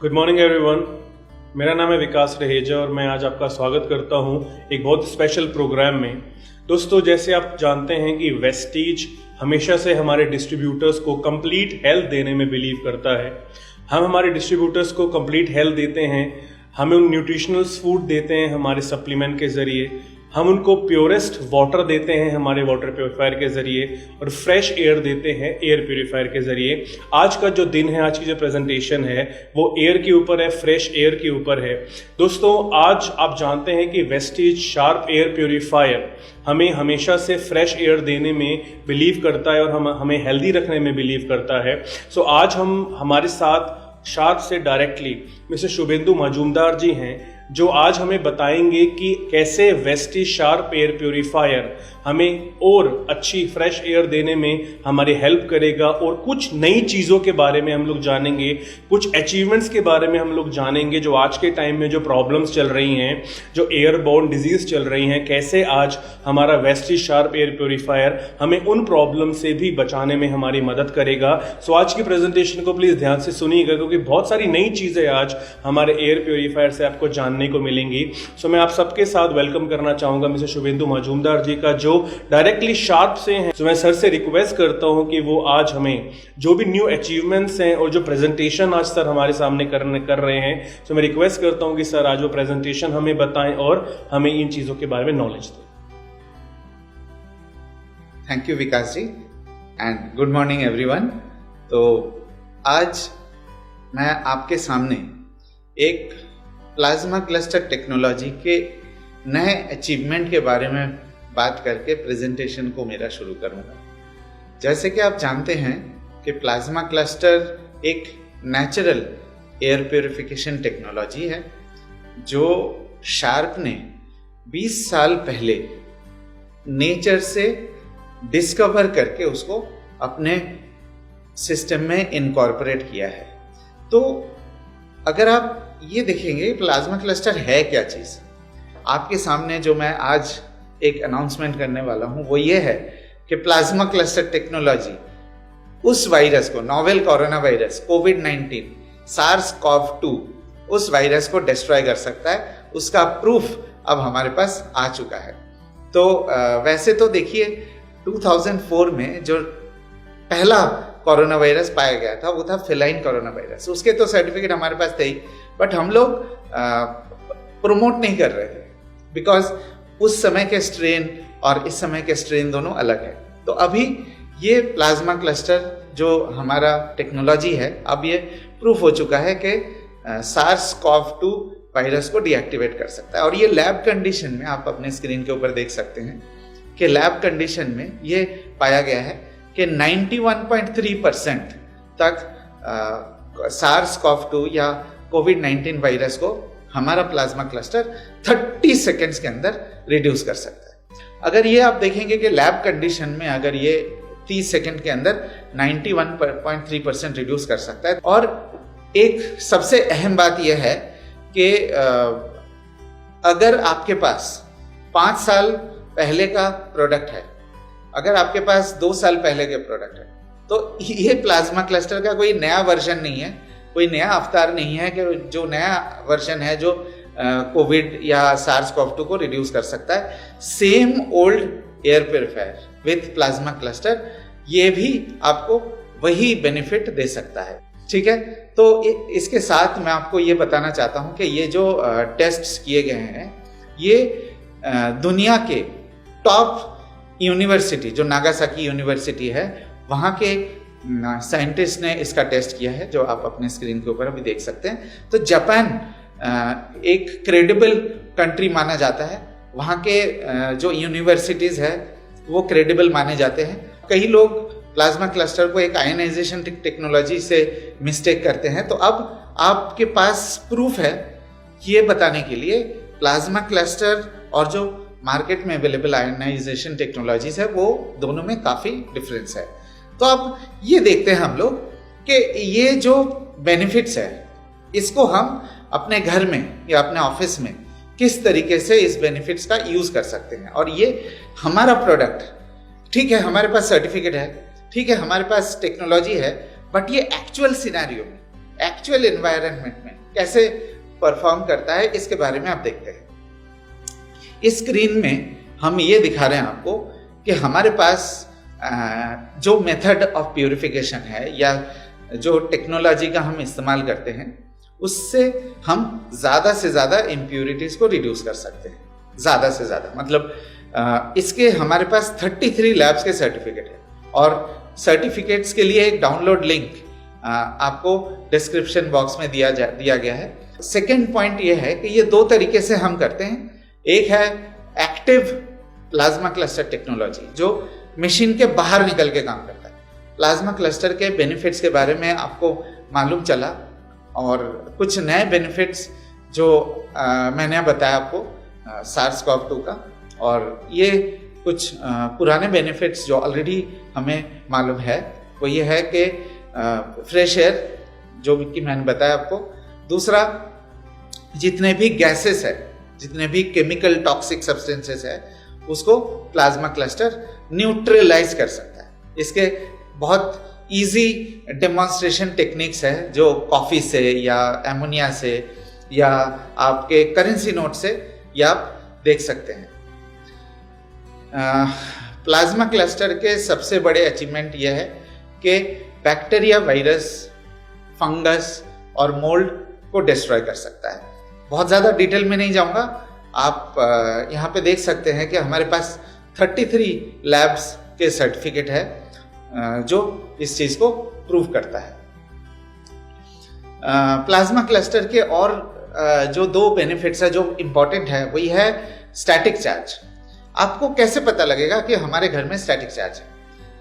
Good morning everyone. मेरा नाम है विकास रहेजा और मैं आज आपका स्वागत करता हूं एक बहुत स्पेशल प्रोग्राम में। दोस्तों, जैसे आप जानते हैं कि वेस्टीज हमेशा से हमारे डिस्ट्रीब्यूटर्स को कंप्लीट हेल्थ देने में बिलीव करता है। हम हमारे डिस्ट्रीब्यूटर्स को कंप्लीट हेल्थ देते हैं, हमें उन न्यूट्रिशनल फूड देते हैं हमारे सप्लीमेंट के ज़रिए, हम उनको प्योरेस्ट वाटर देते हैं हमारे वाटर प्योरीफायर के ज़रिए और फ्रेश एयर देते हैं एयर प्योरीफायर के ज़रिए। आज का जो दिन है, आज की जो प्रेजेंटेशन है वो एयर के ऊपर है, फ्रेश एयर के ऊपर है। दोस्तों, आज आप जानते हैं कि वेस्टीज शार्प एयर प्योरीफायर हमें हमेशा से फ्रेश एयर देने में बिलीव करता है और हमें हेल्दी रखने में बिलीव करता है। सो आज हमारे साथ शार्प से डायरेक्टली मिस्टर शुभेंदु मजूमदार जी हैं, जो आज हमें बताएंगे कि कैसे वेस्टीज शार्प एयर प्योरीफायर हमें और अच्छी फ्रेश एयर देने में हमारी हेल्प करेगा। और कुछ नई चीज़ों के बारे में हम लोग जानेंगे, कुछ अचीवमेंट्स के बारे में हम लोग जानेंगे जो आज के टाइम में जो प्रॉब्लम्स चल रही हैं, जो एयरबोर्न डिजीज चल रही हैं, कैसे आज हमारा वेस्टीज शार्प एयर प्योरीफायर हमें उन प्रॉब्लम से भी बचाने में हमारी मदद करेगा। सो आज की प्रेजेंटेशन को प्लीज़ ध्यान से सुनिएगा, क्योंकि बहुत सारी नई चीज़ें आज हमारे एयर प्योरीफायर से आपको जानने को मिलेंगी। सो मैं आप सबके साथ वेलकम करना चाहूंगा मिस्टर शुभेंदु मजूमदार जी का, जो डायरेक्टली शार्प से हैं। तो मैं सर से रिक्वेस्ट करता हूं कि वो आज हमें जो भी न्यू अचीवमेंट्स हैं और जो प्रेजेंटेशन आज सर हमारे सामने कर रहे हैं, तो मैं रिक्वेस्ट करता हूं कि सर आज वो प्रेजेंटेशन हमें बताएं और हमें इन चीजों के बारे में नॉलेज दें। Thank you Vikas ji and good morning everyone. तो आज मैं आपके सामने एक प्लाज्मा क्लस्टर टेक्नोलॉजी के नए अचीवमेंट के बारे में बात करके प्रेजेंटेशन को मेरा शुरू करूंगा। जैसे कि आप जानते हैं कि प्लाज्मा क्लस्टर एक नेचुरल एयर प्योरिफिकेशन टेक्नोलॉजी है जो शार्प ने 20 साल पहले नेचर से डिस्कवर करके उसको अपने सिस्टम में इनकॉर्पोरेट किया है। तो अगर आप ये देखेंगे प्लाज्मा क्लस्टर है क्या चीज़, आपके सामने जो मैं आज एक अनाउंसमेंट करने वाला हूं वो ये है कि प्लाज्मा क्लस्टर टेक्नोलॉजी उस वायरस को, नोवेल कोरोना वायरस कोविड-19 SARS-CoV-2, उस वायरस को डिस्ट्रॉय कर सकता है। उसका प्रूफ अब हमारे पास आ चुका है। तो वैसे तो देखिए 2004 में जो पहला कोरोना वायरस पाया गया था वो था फेलाइन कोरोना वायरस। उसके तो सर्टिफिकेट हमारे पास थे ही, बट हम लोग प्रोमोट नहीं कर रहे थे बिकॉज उस समय के स्ट्रेन और इस समय के स्ट्रेन दोनों अलग है। तो अभी ये प्लाज्मा क्लस्टर जो हमारा टेक्नोलॉजी है, अब ये प्रूफ हो चुका है कि SARS-CoV-2 वायरस को डीएक्टिवेट कर सकता है। और ये लैब कंडीशन में, आप अपने स्क्रीन के ऊपर देख सकते हैं कि लैब कंडीशन में ये पाया गया है कि 91.3% तक SARS-CoV-2 या कोविड-19 वायरस को हमारा प्लाज्मा क्लस्टर 30 सेकेंड्स के अंदर रिड्यूस कर सकता है। अगर ये आप देखेंगे कि लैब कंडीशन में अगर ये 30 सेकेंड के अंदर 91.3% रिड्यूस कर सकता है। और एक सबसे अहम बात यह है कि अगर आपके पास 5 साल पहले का प्रोडक्ट है, अगर आपके पास 2 साल पहले के प्रोडक्ट है, तो ये प्लाज्मा क्लस्टर का कोई नया वर्जन नहीं है, कोई नया अवतार नहीं है कि जो नया वर्जन है जो कोविड या SARS-CoV-2 को रिड्यूस कर सकता है। Same old air purifier with plasma cluster ये भी आपको वही बेनिफिट दे सकता है। ठीक है, तो इसके साथ मैं आपको ये बताना चाहता हूँ कि ये जो टेस्ट्स किए गए हैं ये दुनिया के टॉप यूनिवर्सिटी, जो नागासाकी यूनिवर्सिटी है, वहाँ के साइंटिस्ट ने इसका टेस्ट किया है, जो आप अपने स्क्रीन के ऊपर अभी देख सकते हैं। तो जापान एक क्रेडिबल कंट्री माना जाता है, वहाँ के जो यूनिवर्सिटीज़ है वो क्रेडिबल माने जाते हैं। कई लोग प्लाज्मा क्लस्टर को एक आयनाइजेशन टेक्नोलॉजी से मिस्टेक करते हैं। तो अब आपके पास प्रूफ है ये बताने के लिए प्लाज्मा क्लस्टर और जो मार्केट में अवेलेबल आयनाइजेशन टेक्नोलॉजीज है वो दोनों में काफ़ी डिफरेंस है। तो अब ये देखते हैं हम लोग कि ये जो बेनिफिट्स है इसको हम अपने घर में या अपने ऑफिस में किस तरीके से इस बेनिफिट्स का यूज़ कर सकते हैं। और ये हमारा प्रोडक्ट, ठीक है, हमारे पास सर्टिफिकेट है, ठीक है, हमारे पास टेक्नोलॉजी है, बट ये एक्चुअल सिनेरियो में, एक्चुअल एनवायरनमेंट में कैसे परफॉर्म करता है इसके बारे में आप देखते हैं। इस स्क्रीन में हम ये दिखा रहे हैं आपको कि हमारे पास जो मेथड ऑफ प्यूरिफिकेशन है या जो टेक्नोलॉजी का हम इस्तेमाल करते हैं उससे हम ज़्यादा से ज़्यादा इम्प्यूरिटीज़ को रिड्यूस कर सकते हैं। ज़्यादा से ज़्यादा मतलब इसके हमारे पास 33 लैब्स के सर्टिफिकेट है और सर्टिफिकेट्स के लिए एक डाउनलोड लिंक आपको डिस्क्रिप्शन बॉक्स में दिया गया है। सेकेंड पॉइंट ये है कि ये दो तरीके से हम करते हैं। एक है एक्टिव प्लाज्मा क्लस्टर टेक्नोलॉजी जो मशीन के बाहर निकल के काम करता है। प्लाज्मा क्लस्टर के बेनिफिट्स के बारे में आपको मालूम चला और कुछ नए बेनिफिट्स जो मैंने बताया आपको SARS-CoV-2 का, और ये कुछ पुराने बेनिफिट्स जो ऑलरेडी हमें मालूम है वो ये है कि फ्रेश एयर जो कि मैंने बताया आपको। दूसरा, जितने भी गैसेस है, जितने भी केमिकल टॉक्सिक सब्सटेंसेस है उसको प्लाज्मा क्लस्टर न्यूट्रलाइज कर सकता है। इसके बहुत इजी डेमोन्स्ट्रेशन टेक्निक्स है जो कॉफ़ी से या एमोनिया से या आपके करेंसी नोट से या आप देख सकते हैं। प्लाज्मा क्लस्टर के सबसे बड़े अचीवमेंट यह है कि बैक्टीरिया, वायरस, फंगस और मोल्ड को डिस्ट्रॉय कर सकता है। बहुत ज़्यादा डिटेल में नहीं जाऊंगा, आप यहाँ पे देख सकते हैं कि हमारे पास 33 लैब्स के सर्टिफिकेट है जो इस चीज़ को प्रूव करता है। प्लाज्मा क्लस्टर के और जो दो बेनिफिट्स है जो इम्पॉर्टेंट है वही है स्टैटिक चार्ज। आपको कैसे पता लगेगा कि हमारे घर में स्टैटिक चार्ज है?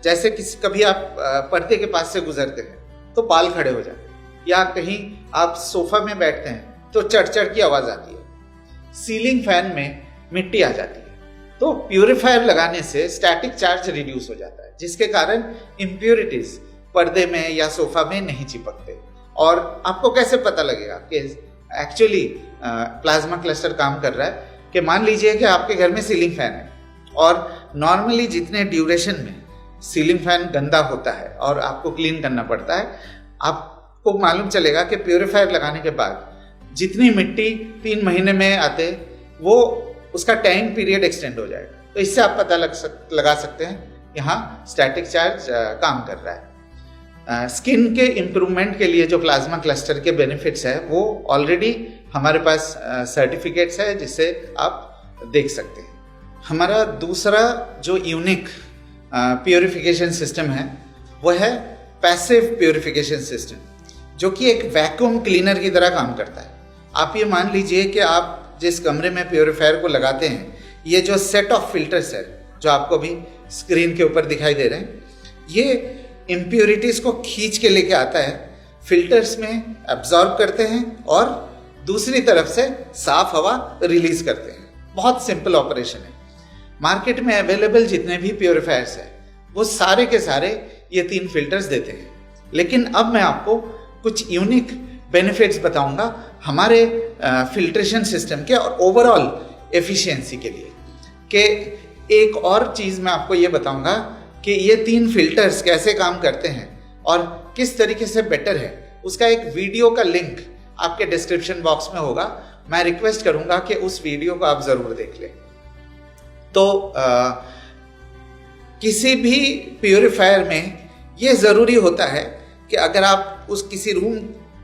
जैसे कभी आप पर्दे के पास से गुजरते हैं तो बाल खड़े हो जाते हैं, या कहीं आप सोफा में बैठते हैं तो चढ़ की आवाज़ आती है, सीलिंग फैन में मिट्टी आ जाती है। तो प्यूरिफायर लगाने से स्टैटिक चार्ज रिड्यूस हो जाता है, जिसके कारण इम्प्योरिटीज पर्दे में या सोफा में नहीं चिपकते। और आपको कैसे पता लगेगा कि एक्चुअली प्लाज्मा क्लस्टर काम कर रहा है? कि मान लीजिए कि आपके घर में सीलिंग फैन है और नॉर्मली जितने ड्यूरेशन में सीलिंग फैन गंदा होता है और आपको क्लीन करना पड़ता है, आपको मालूम चलेगा कि प्यूरिफायर लगाने के बाद जितनी मिट्टी 3 महीने में आते वो उसका टाइम पीरियड एक्सटेंड हो जाएगा। तो इससे आप पता लगा सकते हैं यहाँ स्टैटिक चार्ज काम कर रहा है। स्किन के इम्प्रूवमेंट के लिए जो प्लाज्मा क्लस्टर के बेनिफिट्स है वो ऑलरेडी हमारे पास सर्टिफिकेट्स है जिससे आप देख सकते हैं। हमारा दूसरा जो यूनिक प्योरिफिकेशन सिस्टम है वो है पैसिव प्योरिफिकेशन सिस्टम, जो कि एक वैक्यूम क्लीनर की तरह काम करता है। आप ये मान लीजिए कि आप जिस कमरे में प्योरीफायर को लगाते हैं, ये जो सेट ऑफ फिल्टर्स है जो आपको अभी स्क्रीन के ऊपर दिखाई दे रहे हैं, ये इम्प्योरिटीज़ को खींच के लेके आता है, फिल्टर्स में एब्जॉर्ब करते हैं और दूसरी तरफ से साफ हवा रिलीज करते हैं। बहुत सिंपल ऑपरेशन है। मार्केट में अवेलेबल जितने भी प्योरीफायर्स हैं वो सारे के सारे ये 3 फिल्टर्स देते हैं। लेकिन अब मैं आपको कुछ यूनिक बेनिफिट्स बताऊंगा हमारे फिल्ट्रेशन सिस्टम के और ओवरऑल एफिशिएंसी के लिए। कि एक और चीज़ मैं आपको ये बताऊंगा कि ये 3 फिल्टर्स कैसे काम करते हैं और किस तरीके से बेटर है, उसका एक वीडियो का लिंक आपके डिस्क्रिप्शन बॉक्स में होगा। मैं रिक्वेस्ट करूंगा कि उस वीडियो को आप ज़रूर देख लें। तो किसी भी प्योरीफायर में ये ज़रूरी होता है कि अगर आप उस किसी रूम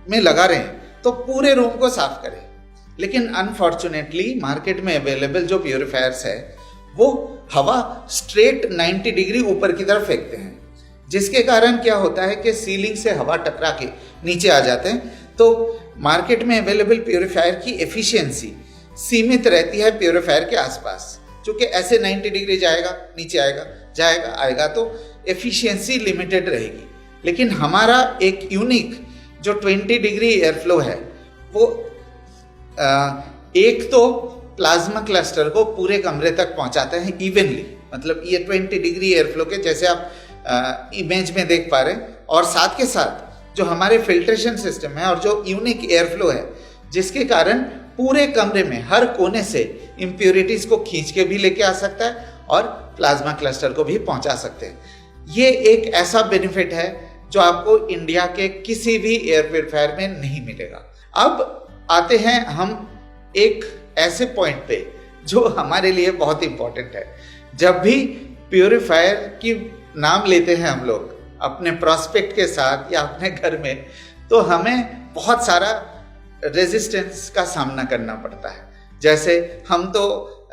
में लगा रहे हैं तो पूरे रूम को साफ करें। लेकिन अनफॉर्चुनेटली मार्केट में अवेलेबल जो प्योरीफायर्स है वो हवा स्ट्रेट 90 डिग्री ऊपर की तरफ फेंकते हैं, जिसके कारण क्या होता है कि सीलिंग से हवा टकरा के नीचे आ जाते हैं। तो मार्केट में अवेलेबल प्योरीफायर की एफिशिएंसी सीमित रहती है प्योरीफायर के आसपास, क्योंकि ऐसे 90 डिग्री जाएगा, नीचे आएगा, जाएगा, आएगा, तो एफिशिएंसी लिमिटेड रहेगी। लेकिन हमारा एक यूनिक जो 20 डिग्री एयर फ्लो है वो एक तो प्लाज्मा क्लस्टर को पूरे कमरे तक पहुंचाता है इवनली, मतलब ये 20 डिग्री एयर फ्लो के जैसे आप इमेज में देख पा रहे हैं, और साथ के साथ जो हमारे फिल्ट्रेशन सिस्टम है और जो यूनिक एयर फ्लो है जिसके कारण पूरे कमरे में हर कोने से इम्प्योरिटीज़ को खींच के भी लेके आ सकता है और प्लाज्मा क्लस्टर को भी पहुंचा सकते हैं। ये एक ऐसा बेनिफिट है जो आपको इंडिया के किसी भी एयर प्योरीफायर में नहीं मिलेगा। अब आते हैं हम एक ऐसे पॉइंट पे जो हमारे लिए बहुत इंपॉर्टेंट है। जब भी प्योरीफायर की नाम लेते हैं हम लोग अपने प्रॉस्पेक्ट के साथ या अपने घर में, तो हमें बहुत सारा रेजिस्टेंस का सामना करना पड़ता है। जैसे हम तो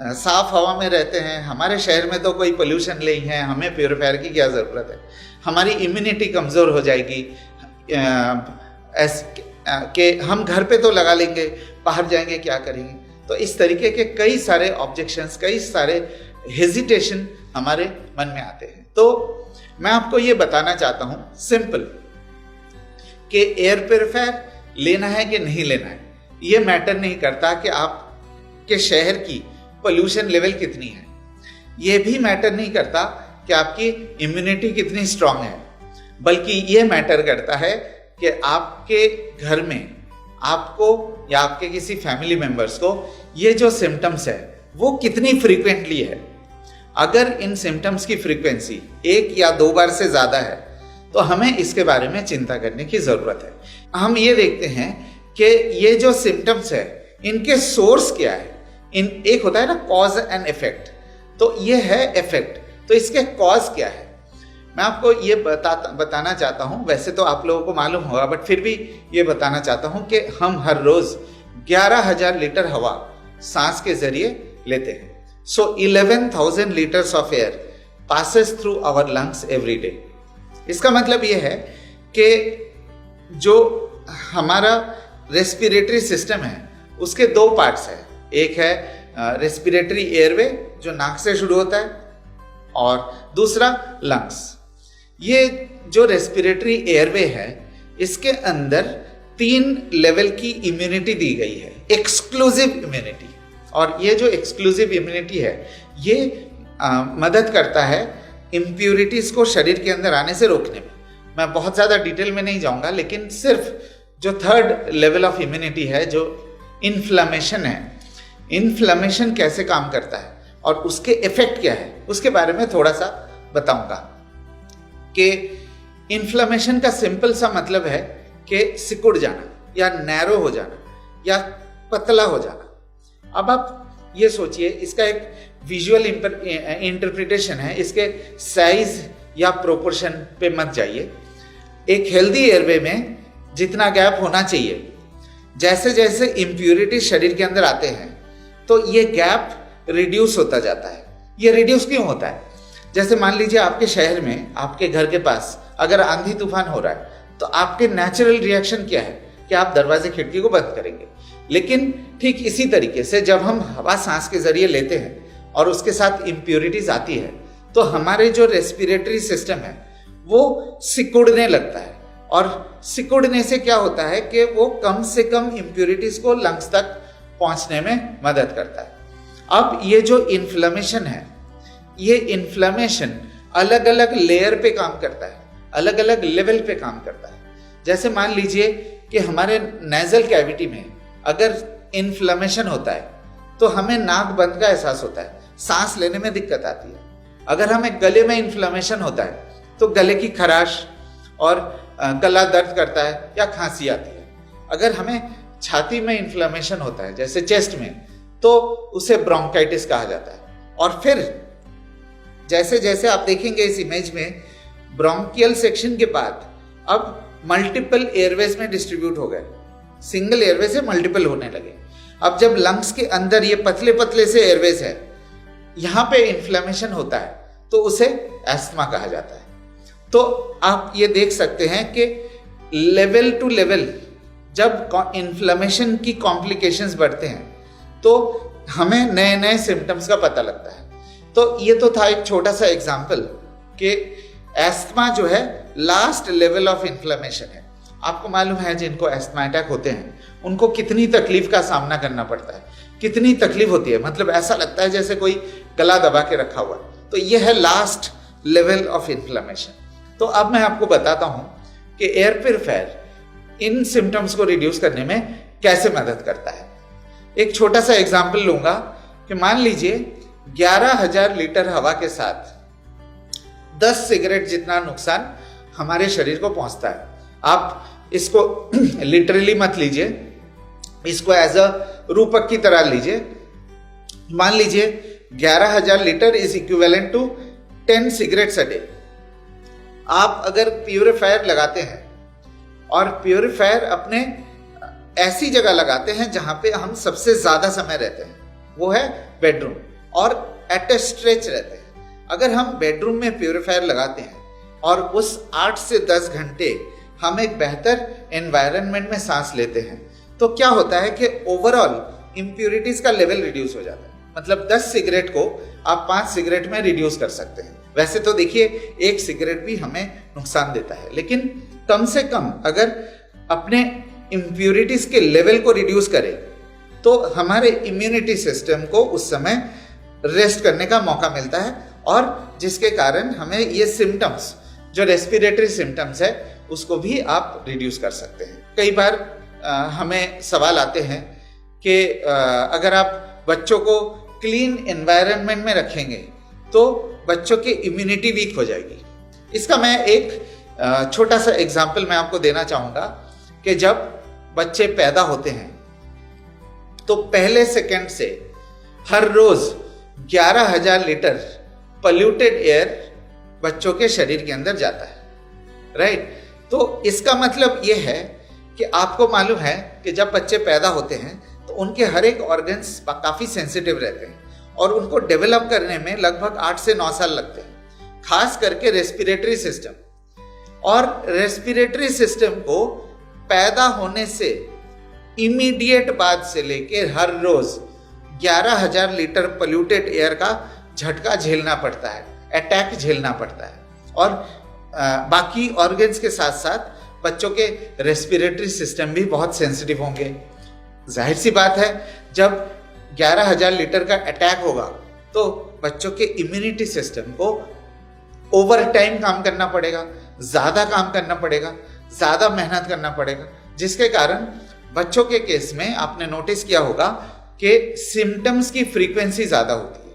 साफ हवा में रहते हैं, हमारे शहर में तो कोई पोल्यूशन नहीं है, हमें प्योरीफायर की क्या ज़रूरत है, हमारी इम्यूनिटी कमज़ोर हो जाएगी, कि हम घर पे तो लगा लेंगे, बाहर जाएंगे क्या करेंगे। तो इस तरीके के कई सारे ऑब्जेक्शंस, कई सारे हेजिटेशन हमारे मन में आते हैं। तो मैं आपको ये बताना चाहता हूँ सिंपल कि एयर प्योरीफायर लेना है कि नहीं लेना है, ये मैटर नहीं करता कि आपके शहर की पोल्यूशन लेवल कितनी है, ये भी मैटर नहीं करता कि आपकी इम्यूनिटी कितनी स्ट्रांग है, बल्कि ये मैटर करता है कि आपके घर में आपको या आपके किसी फैमिली मेंबर्स को ये जो सिम्टम्स है वो कितनी फ्रीक्वेंटली है। अगर इन सिम्टम्स की फ्रीक्वेंसी 1 या 2 बार से ज़्यादा है तो हमें इसके बारे में चिंता करने की ज़रूरत है। हम ये देखते हैं कि ये जो सिम्टम्स है इनके सोर्स क्या है। एक होता है ना कॉज एंड इफेक्ट, तो ये है इफेक्ट, तो इसके कॉज क्या है मैं आपको ये बताना चाहता हूँ। वैसे तो आप लोगों को मालूम होगा, बट फिर भी ये बताना चाहता हूँ कि हम हर रोज़ 11,000 लीटर हवा सांस के जरिए लेते हैं। So 11,000 litres of air passes through our lungs every day. इसका मतलब ये है कि जो हमारा रेस्पिरेटरी सिस्टम है उसके 2 पार्ट्स हैं। एक है रेस्पिरेटरी एयरवे जो नाक से शुरू होता है, और दूसरा लंग्स। ये जो रेस्पिरेटरी एयरवे है इसके अंदर 3 लेवल की इम्यूनिटी दी गई है, एक्सक्लूसिव इम्यूनिटी। और ये जो एक्सक्लूसिव इम्यूनिटी है ये मदद करता है इम्प्यूरिटीज़ को शरीर के अंदर आने से रोकने में। मैं बहुत ज़्यादा डिटेल में नहीं जाऊंगा, लेकिन सिर्फ जो 3rd लेवल ऑफ इम्यूनिटी है, जो इन्फ्लेमेशन है, इन्फ्लेमेशन कैसे काम करता है और उसके इफेक्ट क्या है उसके बारे में थोड़ा सा बताऊंगा। कि इन्फ्लेमेशन का सिंपल सा मतलब है कि सिकुड़ जाना या नैरो हो जाना या पतला हो जाना। अब आप ये सोचिए, इसका एक विजुअल इंटरप्रिटेशन है, इसके साइज या प्रोपोर्शन पे मत जाइए। एक हेल्दी एयरवे में जितना गैप होना चाहिए, जैसे जैसे इम्प्यूरिटी शरीर के अंदर आते हैं तो ये गैप रिड्यूस होता जाता है। ये रिड्यूस क्यों होता है? जैसे मान लीजिए आपके शहर में, आपके घर के पास अगर आंधी तूफान हो रहा है तो आपके नेचुरल रिएक्शन क्या है कि आप दरवाजे खिड़की को बंद करेंगे। लेकिन ठीक इसी तरीके से जब हम हवा सांस के जरिए लेते हैं और उसके साथ इम्प्यूरिटीज आती है तो हमारे जो रेस्पिरेटरी सिस्टम है वो सिकुड़ने लगता है, और सिकुड़ने से क्या होता है कि वो कम से कम इम्प्यूरिटीज को लंग्स तक पहुंचने में मदद करता है। अब ये जो इन्फ्लेमेशन है, ये इन्फ्लेमेशन अलग अलग लेयर पे काम करता है, अलग अलग लेवल पे काम करता है। जैसे मान लीजिए कि हमारे नेजल कैविटी में अगर इन्फ्लेमेशन होता है तो हमें नाक बंद का एहसास होता है, सांस लेने में दिक्कत आती है। अगर हमें गले में इन्फ्लेमेशन होता है तो गले की खराश और गला दर्द करता है या खांसी आती है। अगर हमें छाती में इन्फ्लेमेशन होता है जैसे चेस्ट में, तो उसे ब्रोंकाइटिस कहा जाता है। और फिर जैसे जैसे आप देखेंगे इस इमेज में, ब्रोंकियल सेक्शन के बाद अब मल्टीपल एयरवेज में डिस्ट्रीब्यूट हो गए, सिंगल एयरवे से मल्टीपल होने लगे। अब जब लंग्स के अंदर ये पतले पतले से एयरवेज है, यहाँ पे इन्फ्लेमेशन होता है तो उसे एस्थमा कहा जाता है। तो आप ये देख सकते हैं कि लेवल टू लेवल जब इन्फ्लेमेशन की कॉम्प्लिकेशंस बढ़ते हैं तो हमें नए नए सिम्टम्स का पता लगता है। तो ये तो था एक छोटा सा एग्जाम्पल कि एस्थमा जो है लास्ट लेवल ऑफ इन्फ्लेमेशन है। आपको मालूम है जिनको एस्थमा अटैक होते हैं उनको कितनी तकलीफ का सामना करना पड़ता है, कितनी तकलीफ होती है, मतलब ऐसा लगता है जैसे कोई गला दबा के रखा हुआ। तो ये है लास्ट लेवल ऑफ इन्फ्लेमेशन। तो अब मैं आपको बताता हूं कि एयर प्योरीफायर इन सिम्टम्स को रिड्यूस करने में कैसे मदद करता है। एक छोटा सा एग्जाम्पल लूंगा कि मान लीजिए 11,000 लीटर हवा के साथ 10 सिगरेट जितना नुकसान हमारे शरीर को पहुंचता है। आप इसको लिटरली मत लीजिए, इसको एज अ रूपक की तरह लीजिए। मान लीजिए 11,000 litre is equivalent to 10 cigarettes a day. आप अगर प्यूरिफायर लगाते हैं और प्यूरिफायर अपने ऐसी जगह लगाते हैं जहां पे हम सबसे ज्यादा समय रहते हैं, वो है बेडरूम, और एट ए स्ट्रेच रहते हैं। अगर हम बेडरूम में प्यूरिफायर लगाते हैं और उस 8 से 10 घंटे हम एक बेहतर एनवायरनमेंट में सांस लेते हैं, तो क्या होता है कि ओवरऑल इम्प्यूरिटीज का लेवल रिड्यूस हो जाता है। मतलब 10 सिगरेट को आप 5 सिगरेट में रिड्यूस कर सकते हैं। वैसे तो देखिए एक सिगरेट भी हमें नुकसान देता है, लेकिन कम से कम अगर अपने इम्प्यूरिटीज के लेवल को रिड्यूस करें तो हमारे इम्यूनिटी सिस्टम को उस समय रेस्ट करने का मौका मिलता है, और जिसके कारण हमें ये सिम्टम्स, जो रेस्पिरेटरी सिम्टम्स है, उसको भी आप रिड्यूस कर सकते हैं। कई बार हमें सवाल आते हैं कि अगर आप बच्चों को क्लीन एनवायरनमेंट में रखेंगे तो बच्चों की इम्यूनिटी वीक हो जाएगी। इसका मैं एक छोटा सा एग्जाम्पल मैं आपको देना चाहूँगा कि जब बच्चे पैदा होते हैं तो पहले सेकंड से हर रोज 11,000 लीटर पॉल्यूटेड एयर बच्चों के शरीर के अंदर जाता है, राइट। तो इसका मतलब ये है कि आपको मालूम है कि जब बच्चे पैदा होते हैं तो उनके हर एक ऑर्गन्स काफ़ी सेंसिटिव रहते हैं और उनको डेवलप करने में लगभग 8 से 9 साल लगते हैं, खास करके रेस्पिरेटरी सिस्टम। और रेस्पिरेटरी सिस्टम को पैदा होने से इमीडिएट बाद से लेकर हर रोज 11,000 लीटर पोल्यूटेड एयर का झटका झेलना पड़ता है, अटैक झेलना पड़ता है। और बाकी ऑर्गन्स के साथ साथ बच्चों के रेस्पिरेटरी सिस्टम भी बहुत सेंसिटिव होंगे। जाहिर सी बात है, जब 11,000 लीटर का अटैक होगा तो बच्चों के इम्यूनिटी सिस्टम को ओवर टाइम काम करना पड़ेगा, ज़्यादा काम करना पड़ेगा, ज़्यादा मेहनत करना पड़ेगा, जिसके कारण बच्चों के केस में आपने नोटिस किया होगा कि सिम्टम्स की फ्रीक्वेंसी ज़्यादा होती है।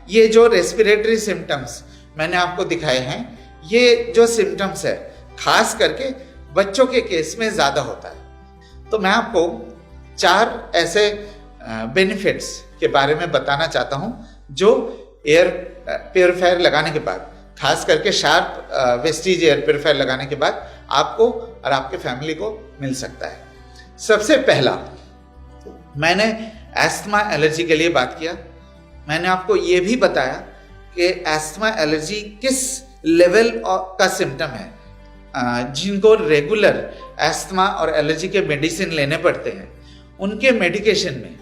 ये जो रेस्पिरेटरी सिम्टम्स मैंने आपको दिखाए हैं, ये जो सिम्टम्स है खास करके बच्चों के केस में ज़्यादा होता है। तो मैं आपको 4 ऐसे बेनिफिट्स के बारे में बताना चाहता हूं जो एयर प्योरीफायर लगाने के बाद, खास करके शार्प वेस्टीज एयर प्योरीफायर लगाने के बाद आपको और आपके फैमिली को मिल सकता है। सबसे पहला, मैंने एस्थमा एलर्जी के लिए बात किया। मैंने आपको ये भी बताया कि एस्थमा एलर्जी किस लेवल का सिम्टम है। जिनको रेगुलर एस्थमा और एलर्जी के मेडिसिन लेने पड़ते हैं, उनके मेडिकेशन में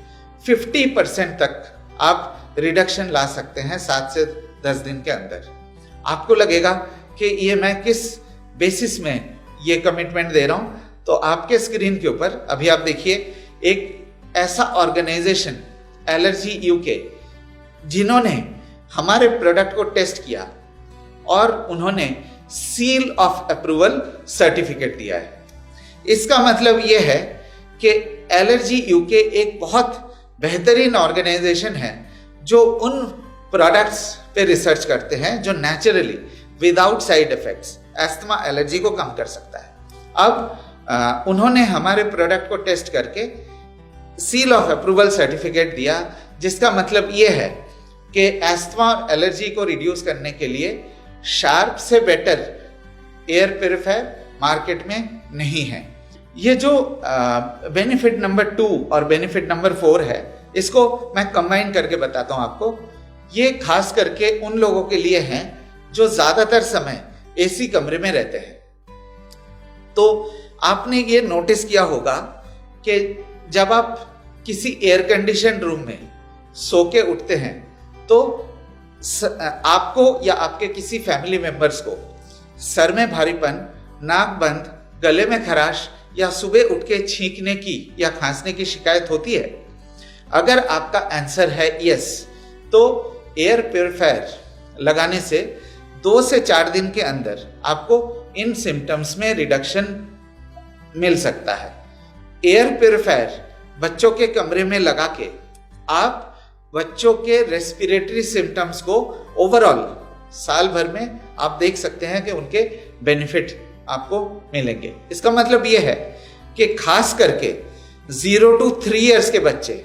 50% तक आप रिडक्शन ला सकते हैं 7 से 10 दिन के अंदर। आपको लगेगा कि ये मैं किस बेसिस में ये कमिटमेंट दे रहा हूँ, तो आपके स्क्रीन के ऊपर अभी आप देखिए एक ऐसा ऑर्गेनाइजेशन एलर्जी यूके, जिन्होंने हमारे प्रोडक्ट को टेस्ट किया और उन्होंने सील ऑफ अप्रूवल सर्टिफिकेट दिया है। इसका मतलब यह है कि एलर्जी यूके एक बहुत बेहतरीन ऑर्गेनाइजेशन है जो उन प्रोडक्ट्स पे रिसर्च करते हैं जो naturally without side effects asthma allergy को कम कर सकता है। अब उन्होंने हमारे प्रोडक्ट को टेस्ट करके सील ऑफ अप्रूवल सर्टिफिकेट दिया, जिसका मतलब यह है कि एस्थमा और एलर्जी को रिड्यूस करने के लिए शार्प से बेटर एयर प्योरीफायर मार्केट में नहीं है। ये जो बेनिफिट नंबर 2 और बेनिफिट नंबर 4 है, इसको मैं कंबाइन करके बताता हूं आपको। ये खास करके उन लोगों के लिए हैं जो ज्यादातर समय एसी कमरे में रहते हैं। तो आपने ये नोटिस किया होगा कि जब आप किसी एयर कंडीशन रूम में सो के उठते हैं तो आपको या आपके किसी फैमिली मेंबर्स को सर में भारीपन, नाक बंद, गले में खराश या सुबह उठ के छींकने की या खांसने की शिकायत होती है? अगर आपका आंसर है यस, तो एयर प्योरीफायर लगाने से 2 से 4 दिन के अंदर आपको इन सिम्टम्स में रिडक्शन मिल सकता है। एयर प्योरीफायर बच्चों के कमरे में लगा के आप बच्चों के रेस्पिरेटरी सिम्टम्स को ओवरऑल साल भर में आप देख सकते हैं कि उनके बेनिफिट आपको मिलेंगे। इसका मतलब ये है कि खास करके 0 to 3 इयर्स के बच्चे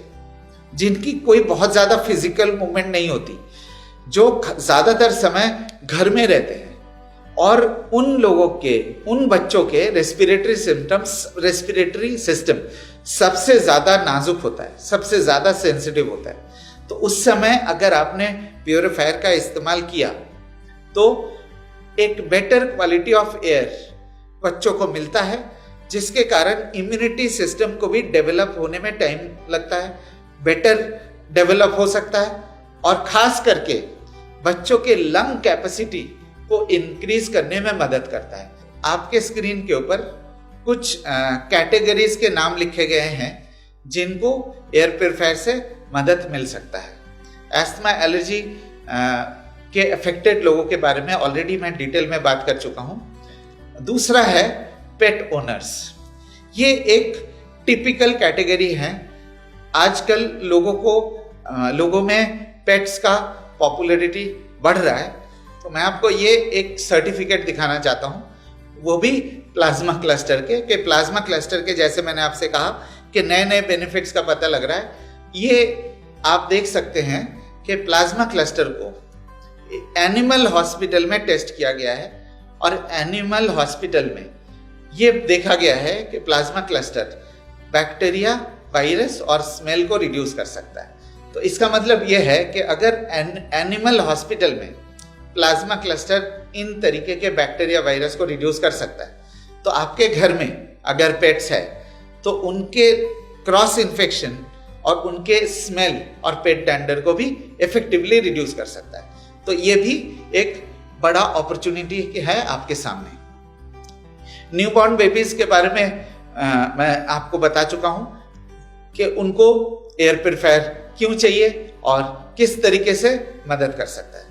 जिनकी कोई बहुत ज्यादा फिजिकल मूवमेंट नहीं होती, जो ज्यादातर समय घर में रहते हैं, और उन बच्चों के रेस्पिरेटरी सिस्टम सबसे ज्यादा नाजुक होता है, सबसे ज्यादा सेंसिटिव होता है। तो उस समय अगर आपने प्योरीफायर का इस्तेमाल किया तो एक बेटर क्वालिटी ऑफ एयर बच्चों को मिलता है, जिसके कारण इम्यूनिटी सिस्टम को भी डेवलप होने में टाइम लगता है, बेटर डेवलप हो सकता है, और खास करके बच्चों के लंग कैपेसिटी को इंक्रीज करने में मदद करता है। आपके स्क्रीन के ऊपर कुछ कैटेगरीज के नाम लिखे गए हैं जिनको एयर प्योरीफायर से मदद मिल सकता है। एस्थमा एलर्जी के अफेक्टेड लोगों के बारे में ऑलरेडी मैं डिटेल में बात कर चुका हूं। दूसरा है पेट ओनर्स। ये एक टिपिकल कैटेगरी है। आजकल लोगों में पेट्स का पॉपुलैरिटी बढ़ रहा है, तो मैं आपको ये एक सर्टिफिकेट दिखाना चाहता हूँ, वो भी प्लाज्मा क्लस्टर के प्लाज्मा क्लस्टर के जैसे मैंने आपसे कहा कि नए नए बेनिफिट्स का पता लग रहा है। ये आप देख सकते हैं कि प्लाज्मा क्लस्टर को एनिमल हॉस्पिटल में टेस्ट किया गया है, और एनिमल हॉस्पिटल में ये देखा गया है कि प्लाज्मा क्लस्टर बैक्टीरिया, वायरस और स्मेल को रिड्यूस कर सकता है। तो इसका मतलब यह है कि अगर एनिमल हॉस्पिटल में प्लाज्मा क्लस्टर इन तरीके के बैक्टीरिया, वायरस को रिड्यूस कर सकता है, तो आपके घर में अगर पेट्स है तो उनके क्रॉस इन्फेक्शन और उनके स्मेल और पेट डेंडर को भी इफेक्टिवली रिड्यूस कर सकता है। तो ये भी एक बड़ा अपॉर्चुनिटी है आपके सामने। न्यूबॉर्न बेबीज के बारे में मैं आपको बता चुका हूं कि उनको एयर प्योरीफायर क्यों चाहिए और किस तरीके से मदद कर सकता है।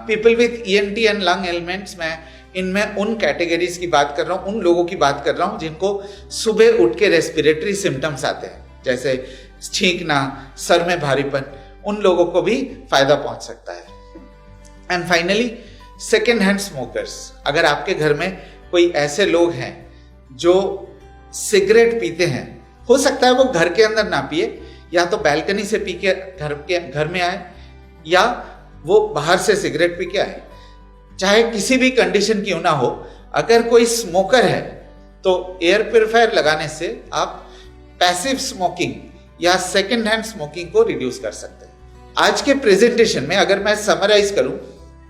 People with ENT and lung elements, मैं इनमें उन कैटेगरीज की बात कर रहा हूँ, उन लोगों की बात कर रहा हूँ जिनको सुबह उठ के रेस्पिरेटरी सिम्टम्स आते हैं, जैसे छींकना, सर में भारीपन, उन लोगों को भी फायदा पहुंच सकता है। And finally second hand smokers. अगर आपके घर में कोई ऐसे लोग हैं जो सिगरेट पीते हैं, हो सकता है वो घर के अंदर ना पिए, या तो बैल्कनी से पी के घर में आए, या वो बाहर से सिगरेट पी के आए, चाहे किसी भी कंडीशन क्यों ना हो, अगर कोई स्मोकर है तो एयर प्योरीफायर लगाने से आप पैसिव स्मोकिंग या सेकेंड हैंड स्मोकिंग को रिड्यूस कर सकते हैं। आज के प्रेजेंटेशन में अगर मैं समराइज करूं,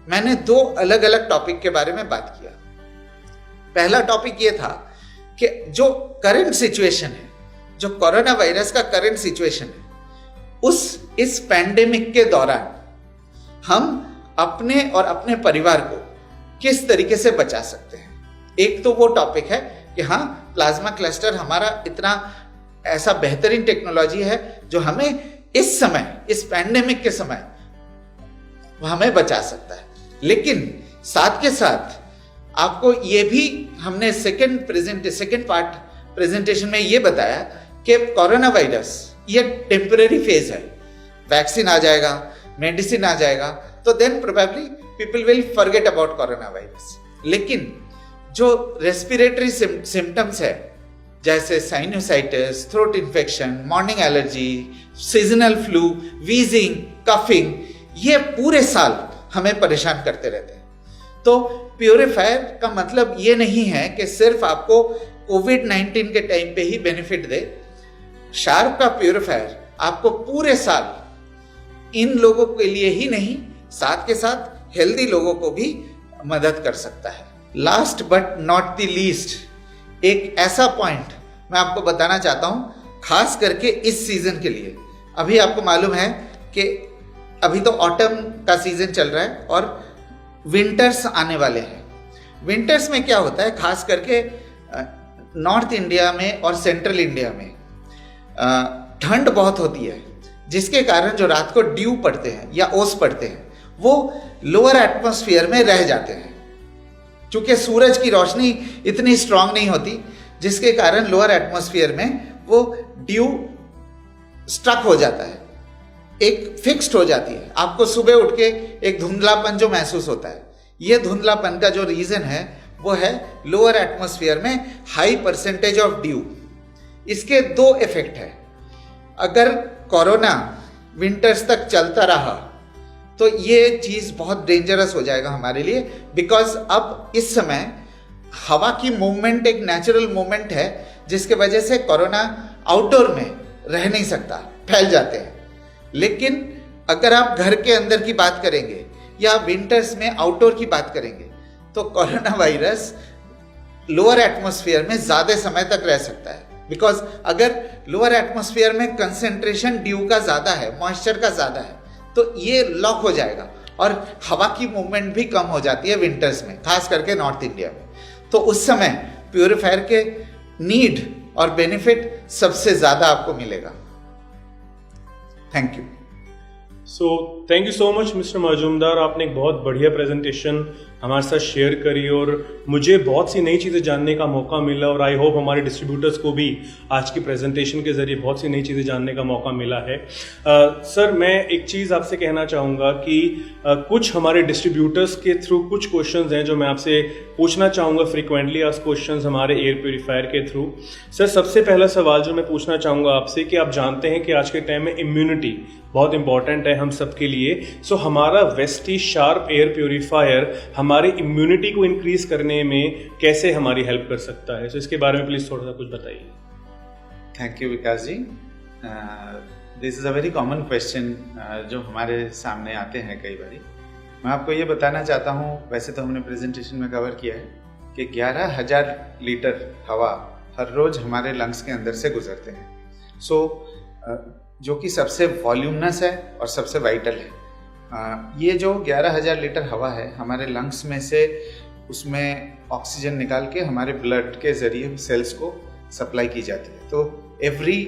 मैंने 2 अलग अलग टॉपिक के बारे में बात किया। पहला टॉपिक ये था कि जो करंट सिचुएशन है, जो कोरोना वायरस का करंट सिचुएशन है, इस पैंडेमिक के दौरान हम अपने और अपने परिवार को किस तरीके से बचा सकते हैं। एक तो वो टॉपिक है कि हाँ, प्लाज्मा क्लस्टर हमारा इतना ऐसा बेहतरीन टेक्नोलॉजी है जो हमें इस समय, इस पैंडेमिक के समय हमें बचा सकता है। लेकिन साथ के साथ आपको ये भी हमने सेकेंड पार्ट प्रेजेंटेशन में ये बताया कि कोरोना वायरस ये टेम्पररी फेज है, वैक्सीन आ जाएगा, मेडिसिन आ जाएगा, तो then probably people will forget about corona virus. लेकिन जो रेस्पिरेटरी सिम्टम्स है, जैसे sinusitis, throat infection, morning allergy, seasonal flu, wheezing, coughing, ये पूरे साल हमें परेशान करते रहते हैं। तो प्योरीफायर का मतलब ये नहीं है कि सिर्फ आपको कोविड-19 के टाइम पे ही बेनिफिट दे। शार्प का प्योरीफायर आपको पूरे साल इन लोगों के लिए ही नहीं, साथ के साथ हेल्दी लोगों को भी मदद कर सकता है। Last but not the least, एक ऐसा पॉइंट मैं आपको बताना चाहता हूं, खास करके इस सीजन के लिए। अभी आपको मालूम है कि अभी तो ऑटम का सीजन चल रहा है और विंटर्स आने वाले हैं। विंटर्स में क्या होता है, खास करके नॉर्थ इंडिया में और सेंट्रल इंडिया में ठंड बहुत होती है, जिसके कारण जो रात को ड्यू पड़ते हैं या ओस पड़ते हैं वो लोअर एटमॉस्फेयर में रह जाते हैं। क्योंकि सूरज की रोशनी इतनी स्ट्रांग नहीं होती, जिसके कारण लोअर एटमॉस्फेयर में वो ड्यू स्ट्रक हो जाता है। एक फिक्स्ड हो जाती है। आपको सुबह उठ के एक धुंधलापन जो महसूस होता है, ये धुंधलापन का जो रीजन है वो है लोअर एटमॉस्फेयर में हाई परसेंटेज ऑफ ड्यू। इसके दो इफेक्ट है। अगर कोरोना विंटर्स तक चलता रहा तो ये चीज बहुत डेंजरस हो जाएगा हमारे लिए, बिकॉज अब इस समय हवा की मूवमेंट एक नेचुरल मूवमेंट है जिसके वजह से कोरोना आउटडोर में रह नहीं सकता, फैल जाते हैं। लेकिन अगर आप घर के अंदर की बात करेंगे या विंटर्स में आउटडोर की बात करेंगे तो कोरोना वायरस लोअर एटमॉस्फेयर में ज्यादा समय तक रह सकता है। बिकॉज अगर लोअर एटमॉस्फेयर में कंसेंट्रेशन ड्यू का ज्यादा है, मॉइस्चर का ज्यादा है, तो ये लॉक हो जाएगा और हवा की मूवमेंट भी कम हो जाती है विंटर्स में, खास करके नॉर्थ इंडिया में। तो उस समय प्यूरिफायर के नीड और बेनिफिट सबसे ज्यादा आपको मिलेगा। Thank you. So thank you so much mister Majumdar, आपने एक बहुत बढ़िया प्रेजेंटेशन हमारे साथ शेयर करी और मुझे बहुत सी नई चीज़ें जानने का मौका मिला और आई होप हमारे डिस्ट्रीब्यूटर्स को भी आज की प्रेजेंटेशन के ज़रिए बहुत सी नई चीज़ें जानने का मौका मिला है। सर, मैं एक चीज़ आपसे कहना चाहूँगा कि कुछ हमारे डिस्ट्रीब्यूटर्स के थ्रू कुछ क्वेश्चंस हैं जो मैं आपसे पूछना चाहूँगा, फ्रीक्वेंटली आस्क्ड क्वेश्चंस हमारे एयर प्योरीफायर के थ्रू। सर, सबसे पहला सवाल जो मैं पूछना चाहूँगा आपसे कि आप जानते हैं कि आज के टाइम में इम्यूनिटी बहुत इंपॉर्टेंट है हम सबके लिए। सो हमारा वेस्टीज शार्प एयर प्योरीफायर हमारे इम्यूनिटी को इंक्रीज करने में कैसे हमारी हेल्प कर सकता है? सो इसके बारे में प्लीज थोड़ा सा कुछ बताइए। Thank you Vikas ji. This is a very common question जो हमारे सामने आते हैं कई बार। मैं आपको ये बताना चाहता हूँ, वैसे तो हमने प्रेजेंटेशन में कवर किया है कि 11,000 लीटर हवा हर रोज हमारे लंग्स के अंदर से गुजरते हैं। जो कि सबसे वॉल्यूमनस है और सबसे वाइटल है। ये जो 11,000 लीटर हवा है हमारे लंग्स में से, उसमें ऑक्सीजन निकाल के हमारे ब्लड के जरिए सेल्स को सप्लाई की जाती है। तो every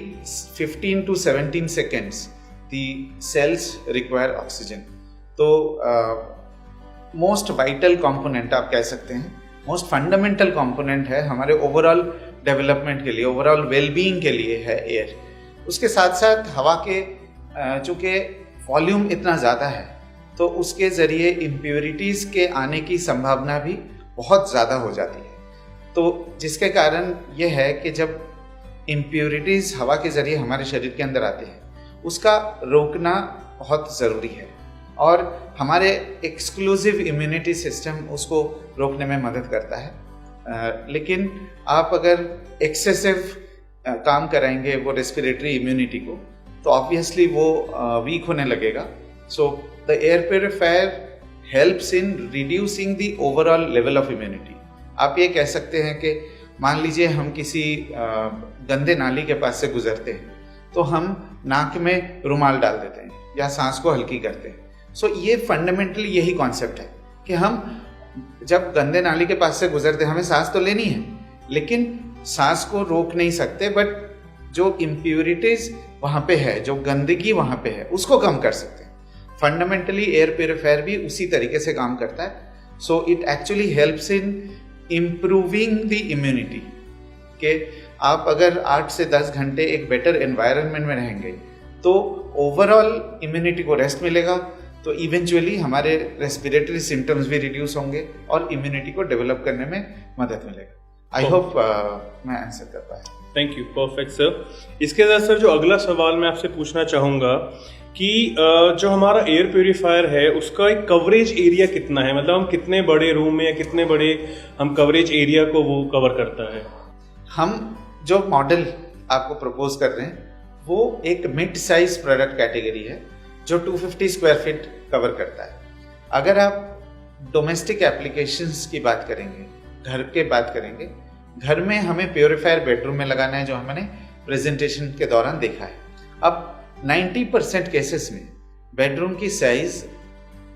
15 to 17 seconds the cells require oxygen. तो मोस्ट वाइटल कंपोनेंट आप कह सकते हैं, मोस्ट फंडामेंटल कंपोनेंट है हमारे ओवरऑल डेवलपमेंट के लिए, ओवरऑल वेलबीइंग के लिए है एयर। उसके साथ साथ हवा के चूँकि वॉल्यूम इतना ज़्यादा है तो उसके ज़रिए इम्प्योरिटीज़ के आने की संभावना भी बहुत ज़्यादा हो जाती है। तो जिसके कारण यह है कि जब इम्प्योरिटीज़ हवा के ज़रिए हमारे शरीर के अंदर आते हैं उसका रोकना बहुत ज़रूरी है और हमारे एक्सक्लूसिव इम्यूनिटी सिस्टम उसको रोकने में मदद करता है। लेकिन आप अगर एक्सेसिव काम कराएंगे वो रेस्पिरेटरी इम्यूनिटी को तो ऑब्वियसली वो वीक होने लगेगा। So the air purifier helps in reducing the overall level of immunity. आप ये कह सकते हैं कि मान लीजिए हम किसी गंदे नाली के पास से गुजरते हैं तो हम नाक में रुमाल डाल देते हैं या सांस को हल्की करते हैं। सो ये फंडामेंटली यही कॉन्सेप्ट है कि हम जब गंदे नाली के पास से गुजरते हैं हमें सांस तो लेनी है लेकिन सांस को रोक नहीं सकते, बट जो इम्प्योरिटीज वहाँ पे है, जो गंदगी वहाँ पे है उसको कम कर सकते हैं। फंडामेंटली एयर प्योरीफायर भी उसी तरीके से काम करता है। So it actually helps in improving the immunity कि आप अगर 8 से 10 घंटे एक बेटर एनवायरनमेंट में रहेंगे तो ओवरऑल इम्यूनिटी को रेस्ट मिलेगा, तो इवेंचुअली हमारे रेस्पिरेटरी सिम्टम्स भी रिड्यूस होंगे और इम्यूनिटी को डेवलप करने में मदद मिलेगा। आई होप मैं आंसर कर पाया। Thank you, perfect sir. इसके साथ सर जो अगला सवाल मैं आपसे पूछना चाहूँगा कि जो हमारा एयर प्योरीफायर है उसका एक कवरेज एरिया कितना है, मतलब हम कितने बड़े रूम में या कितने बड़े हम कवरेज एरिया को वो कवर करता है? हम जो मॉडल आपको प्रपोज कर रहे हैं वो एक मिड साइज प्रोडक्ट कैटेगरी है जो 250 स्क्वायर फीट कवर करता है। अगर आप डोमेस्टिक एप्लीकेशंस की बात करेंगे, घर के बात करेंगे, घर में हमें प्योरीफायर बेडरूम में लगाना है जो हमने प्रेजेंटेशन के दौरान देखा है। अब 90% केसेस में बेडरूम की साइज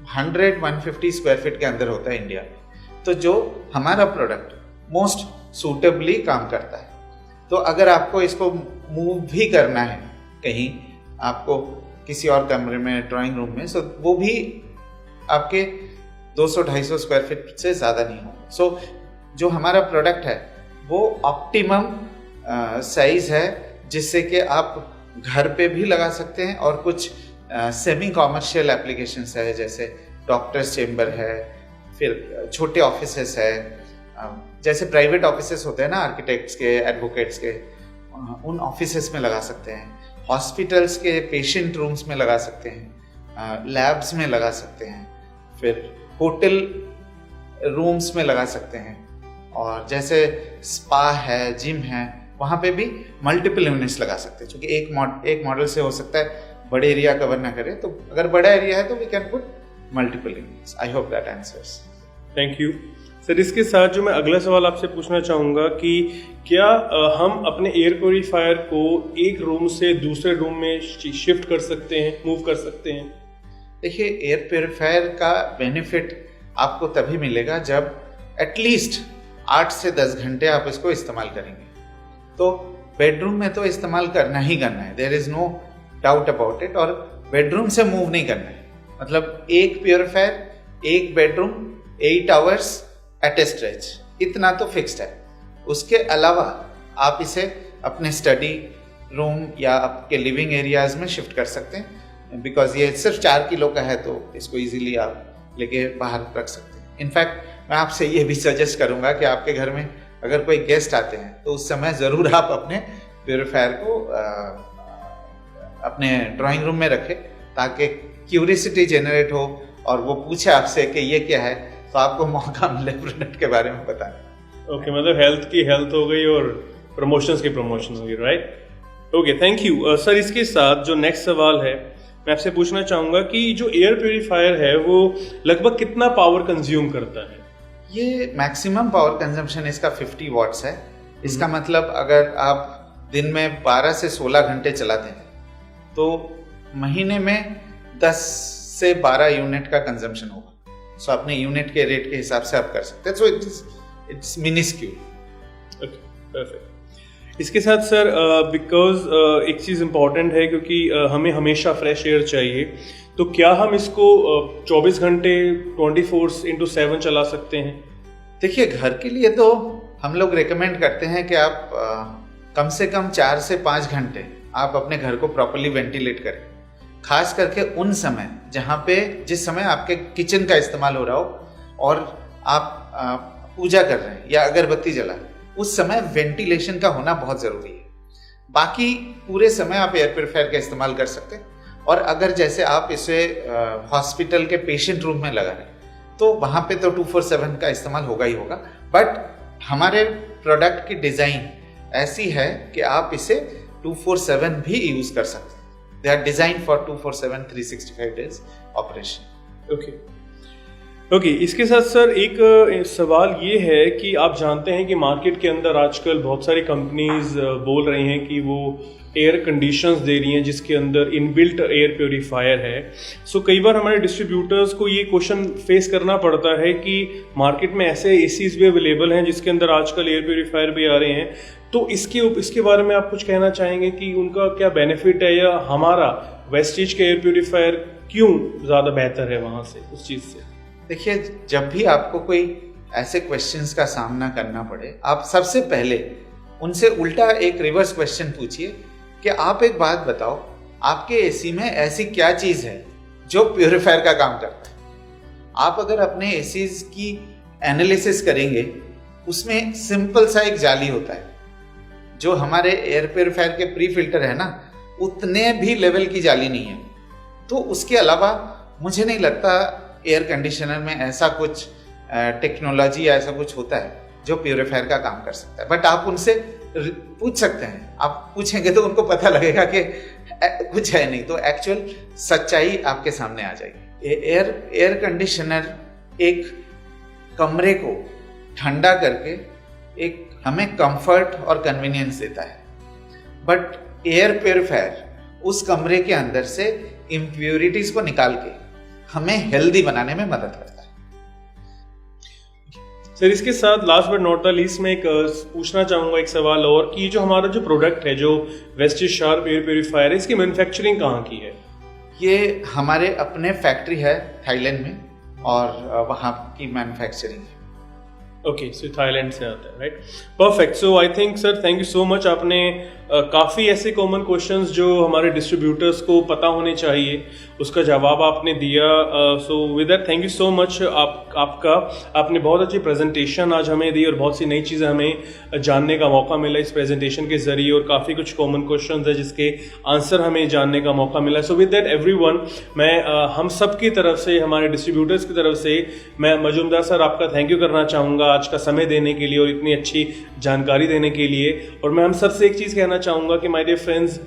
100-150 स्क्वायर फीट के अंदर होता है इंडिया में, तो जो हमारा प्रोडक्ट मोस्ट सूटेबली काम करता है। तो अगर आपको इसको मूव भी करना है कहीं, आपको किसी और कमरे में, ड्राइंग रूम में, सो वो भी आपके 200-250 स्क्वायर फीट से ज़्यादा नहीं होगा। सो जो हमारा प्रोडक्ट है वो ऑप्टिमम साइज है जिससे कि आप घर पे भी लगा सकते हैं और कुछ सेमी कॉमर्शियल एप्लीकेशंस है, जैसे डॉक्टर्स चेम्बर है, फिर छोटे ऑफिसेस है, जैसे प्राइवेट ऑफिसेस होते हैं ना आर्किटेक्ट्स के, एडवोकेट्स के, उन ऑफिसेस में लगा सकते हैं, हॉस्पिटल्स के पेशेंट रूम्स में लगा सकते हैं, लैब्स में लगा सकते हैं, फिर होटल रूम्स में लगा सकते हैं, और जैसे स्पा है, जिम है, वहाँ पे भी मल्टीपल यूनिट्स लगा सकते हैं, क्योंकि एक मॉडल से हो सकता है बड़े एरिया कवर ना करे, तो अगर बड़ा एरिया है तो we can put multiple units. I hope that answers. Thank you sir. इसके साथ जो मैं अगला सवाल आपसे पूछना चाहूँगा कि क्या हम अपने एयर प्योरीफायर को एक रूम से दूसरे रूम में शिफ्ट कर सकते हैं, मूव कर सकते हैं? देखिए, एयर प्योरीफायर का बेनिफिट आपको तभी मिलेगा जब एटलीस्ट 8 से 10 घंटे आप इसको इस्तेमाल करेंगे। तो बेडरूम में तो इस्तेमाल करना ही करना है, there is no doubt about it, और बेडरूम से मूव नहीं करना है। मतलब एक प्योरीफायर एक bedroom 8 hours at a stretch, इतना तो फिक्स्ड है। उसके अलावा आप इसे अपने स्टडी रूम या आपके लिविंग एरियाज में शिफ्ट कर सकते हैं, बिकॉज ये सिर्फ 4 किलो का है, तो इसको इजीली आप लेके बाहर रख सकते हैं। इनफैक्ट मैं आपसे ये भी सजेस्ट करूंगा कि आपके घर में अगर कोई गेस्ट आते हैं तो उस समय ज़रूर आप अपने प्योरीफायर को अपने ड्राइंग रूम में रखें, ताकि क्यूरियोसिटी जनरेट हो और वो पूछे आपसे कि ये क्या है, तो आपको मौका मिले प्रोडक्ट के बारे में बताने। ओके, मतलब हेल्थ की हेल्थ हो गई और प्रमोशंस की प्रमोशन हो गई, right? Okay, thank you sir. इसके साथ जो नेक्स्ट सवाल है मैं आपसे पूछना चाहूँगा कि जो एयर प्योरीफायर है वो लगभग कितना पावर कंज्यूम करता है? ये मैक्सिमम पावर कंजम्पशन इसका 50 वॉट्स है। इसका मतलब अगर आप दिन में 12 से 16 घंटे चलाते हैं तो महीने में 10 से 12 यूनिट का कंजम्पशन होगा। सो अपने यूनिट के रेट के हिसाब से आप कर सकते हैं। So it's minuscule. Okay, perfect. इसके साथ सर बिकॉज एक चीज़ इम्पॉर्टेंट है, क्योंकि हमें हमेशा फ्रेश एयर चाहिए, तो क्या हम इसको 24 घंटे 24/7 चला सकते हैं? देखिए, घर के लिए तो हम लोग रेकमेंड करते हैं कि आप कम से कम 4 से 5 घंटे आप अपने घर को प्रॉपर्ली वेंटिलेट करें, खास करके उन समय जिस समय आपके किचन का इस्तेमाल हो रहा हो और आप पूजा कर रहे हैं या अगरबत्ती जला रहे हैं, उस समय वेंटिलेशन का होना बहुत ज़रूरी है। बाकी पूरे समय आप एयर प्योरीफायर का इस्तेमाल कर सकते हैं, और अगर जैसे आप इसे हॉस्पिटल के पेशेंट रूम में लगा रहे हैं तो वहाँ पे तो 24/7 का इस्तेमाल होगा ही होगा। बट हमारे प्रोडक्ट की डिज़ाइन ऐसी है कि आप इसे 24/7 भी यूज़ कर सकते हैं। They are design for 24/7 365 days operation. Okay, इसके साथ सर एक सवाल ये है कि आप जानते हैं कि मार्केट के अंदर आजकल बहुत सारी कंपनीज बोल रही हैं कि वो एयर कंडीशंस दे रही हैं जिसके अंदर इनबिल्ट एयर प्योरीफायर है। सो कई बार हमारे डिस्ट्रीब्यूटर्स को ये क्वेश्चन फेस करना पड़ता है कि मार्केट में ऐसे एसीज भी अवेलेबल हैं जिसके अंदर आजकल एयर प्योरीफायर भी आ रहे हैं, तो इसके बारे में आप कुछ कहना चाहेंगे कि उनका क्या बेनिफिट है, या हमारा वेस्टीज का एयर प्योरीफायर क्यों ज़्यादा बेहतर है वहाँ से, उस चीज़ से? देखिए, जब भी आपको कोई ऐसे क्वेश्चंस का सामना करना पड़े, आप सबसे पहले उनसे उल्टा एक रिवर्स क्वेश्चन पूछिए कि आप एक बात बताओ, आपके एसी में ऐसी क्या चीज़ है जो प्योरीफायर का काम करता है। आप अगर अपने एसीज की एनालिसिस करेंगे, उसमें सिंपल सा एक जाली होता है, जो हमारे एयर प्योरीफायर के प्री फिल्टर है ना, उतने भी लेवल की जाली नहीं है। तो उसके अलावा मुझे नहीं लगता एयर कंडीशनर में ऐसा कुछ टेक्नोलॉजी या ऐसा कुछ होता है जो प्योरीफायर का काम कर सकता है। बट आप उनसे पूछ सकते हैं, आप पूछेंगे तो उनको पता लगेगा कि कुछ है नहीं, तो एक्चुअल सच्चाई आपके सामने आ जाएगी। एयर कंडीशनर एक कमरे को ठंडा करके एक हमें कंफर्ट और कन्वीनियंस देता है, बट एयर प्योरीफायर उस कमरे के अंदर से इम्प्योरिटीज को निकाल के हमें हेल्दी बनाने में मदद करता है। सर, इसके साथ last but not the least में एक पूछना चाहूँगा एक सवाल और, कि जो हमारा जो प्रोडक्ट है, जो वेस्टीज शार्प एयर प्योरीफायर है, इसकी मैन्युफैक्चरिंग कहाँ की है? ये हमारे अपने फैक्ट्री है थाईलैंड में, और वहाँ की मैन्युफैक्चरिंग है। ओके, सो थाईलैंड से आता है, right? Perfect. So I think sir, thank you so much. आपने काफ़ी ऐसे कॉमन क्वेश्चंस जो हमारे डिस्ट्रीब्यूटर्स को पता होने चाहिए, उसका जवाब आपने दिया। सो with that thank you so much आपका। आपने बहुत अच्छी प्रेजेंटेशन आज हमें दी और बहुत सी नई चीज़ें हमें जानने का मौका मिला इस प्रेजेंटेशन के जरिए, और काफ़ी कुछ कॉमन क्वेश्चंस है जिसके आंसर हमें जानने का मौका मिला। सो विद दैट एवरीवन, मैं हम सब की तरफ से, हमारे डिस्ट्रीब्यूटर्स की तरफ से, मैं मजूमदार सर आपका थैंक यू करना चाहूँगा आज का समय देने के लिए और इतनी अच्छी जानकारी देने के लिए। और मैं हम सबसे एक चीज़ कहना चाहूँगा कि my dear friends,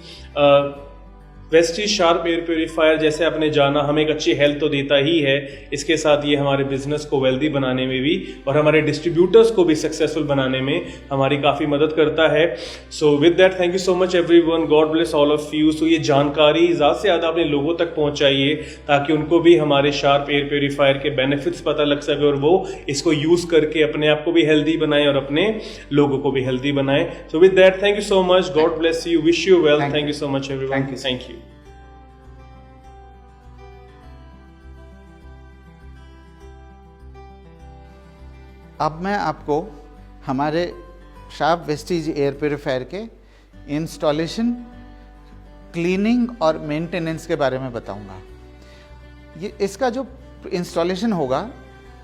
Vestige sharp air purifier, जैसे आपने जाना, हमें एक अच्छी हेल्थ तो देता ही है, इसके साथ ये हमारे बिजनेस को वेल्दी बनाने में भी और हमारे डिस्ट्रीब्यूटर्स को भी सक्सेसफुल बनाने में हमारी काफ़ी मदद करता है। So with that thank you so much everyone, God bless all of you. So ये जानकारी ज़्यादा से ज़्यादा अपने लोगों तक पहुँचाइए ताकि उनको भी हमारे शार्प एयर प्योरीफायर के बेनिफिट्स पता लग सके और वो इसको यूज़ करके अपने आप को भी हेल्दी बनाएं और अपने लोगों को भी हेल्दी बनाएं। सो with that thank you so much, God bless you, wish you well, thank you so much everyone, thank you. अब मैं आपको हमारे शार्प वेस्टीज एयर प्योरीफायर के इंस्टॉलेशन, क्लीनिंग और मेंटेनेंस के बारे में बताऊंगा। ये इसका जो इंस्टॉलेशन होगा,